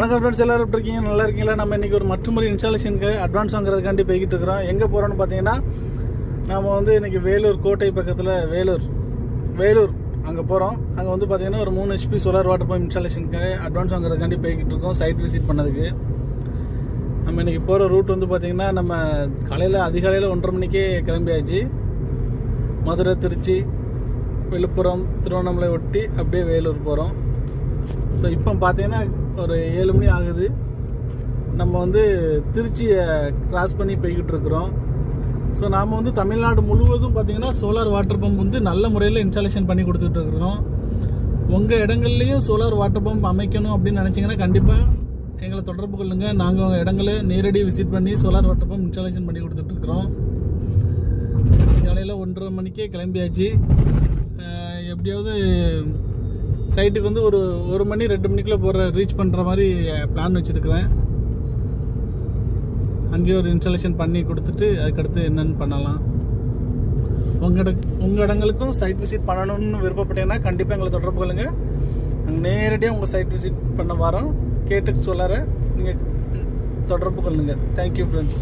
வணக்கம் ஃப்ரெண்ட்ஸ், எல்லாரும் எப்படி இருக்கீங்க? நல்லா இருக்கீங்களா? நம்ம இன்றைக்கி ஒரு மற்றொரு இன்ஸ்டாலேஷனுக்கு அட்வான்ஸ் வாங்குறதுக்காண்டி போய்கிட்டு இருக்கிறோம். எங்கே போகிறோன்னு பார்த்தீங்கன்னா, நம்ம வந்து இன்றைக்கி வேலூர் கோட்டை பக்கத்தில் வேலூர் அங்கே போகிறோம். அங்கே வந்து பார்த்திங்கன்னா ஒரு 3 HP சோலார் வாட்டர் பம்ப் இன்ஸ்டாலேஷனுக்கு அட்வான்ஸ் வாங்குறதுக்காண்டி போய்கிட்டு இருக்கோம், சைட் விசிட் பண்ணதுக்கு. நம்ம இன்றைக்கி போகிற ரூட் வந்து பார்த்திங்கன்னா, நம்ம அதிகாலையில் 1:30 மணிக்கே கிளம்பியாச்சு. மதுரை, திருச்சி, விழுப்புரம், திருவண்ணாமலை ஒட்டி அப்படியே வேலூர் போகிறோம். ஸோ இப்போ பார்த்தீங்கன்னா ஒரு 7 மணி ஆகுது. நம்ம வந்து திருச்சியை கிராஸ் பண்ணி போய்கிட்டு இருக்கிறோம். ஸோ நாம் வந்து தமிழ்நாடு முழுவதும் பார்த்திங்கன்னா சோலார் வாட்டர் பம்ப் வந்து நல்ல முறையில் இன்ஸ்டாலேஷன் பண்ணி கொடுத்துட்டு இருக்கிறோம். உங்கள் இடங்கள்லையும் சோலார் வாட்டர் பம்ப் அமைக்கணும் அப்படின்னு நினச்சிங்கன்னா கண்டிப்பாக எங்களை தொடர்பு கொள்ளுங்கள். நாங்கள் உங்கள் இடங்களை நேரடி விசிட் பண்ணி சோலார் வாட்டர் பம்ப் இன்ஸ்டாலேஷன் பண்ணி கொடுத்துட்ருக்குறோம். காலையில் 1:30 மணிக்கே கிளம்பியாச்சு. எப்படியாவது சைட்டுக்கு வந்து ஒரு 1 மணி 2 மணிக்குள்ளே ரீச் பண்ணுற மாதிரி பிளான் வச்சுருக்கிறேன். அங்கேயே ஒரு இன்ஸ்டாலேஷன் பண்ணி கொடுத்துட்டு அதுக்கடுத்து என்னென்னு பண்ணலாம். உங்கள் இடங்களுக்கும் சைட் விசிட் பண்ணணும்னு விருப்பப்பட்டேன்னா கண்டிப்பாக எங்களை தொடர்பு கொள்ளுங்கள். நாங்கள் நேரடியாக உங்கள் சைட் விசிட் பண்ண வரோம். கேட்டு சொல்லார நீங்கள் தொடர்பு கொள்ளுங்கள். Thank you friends.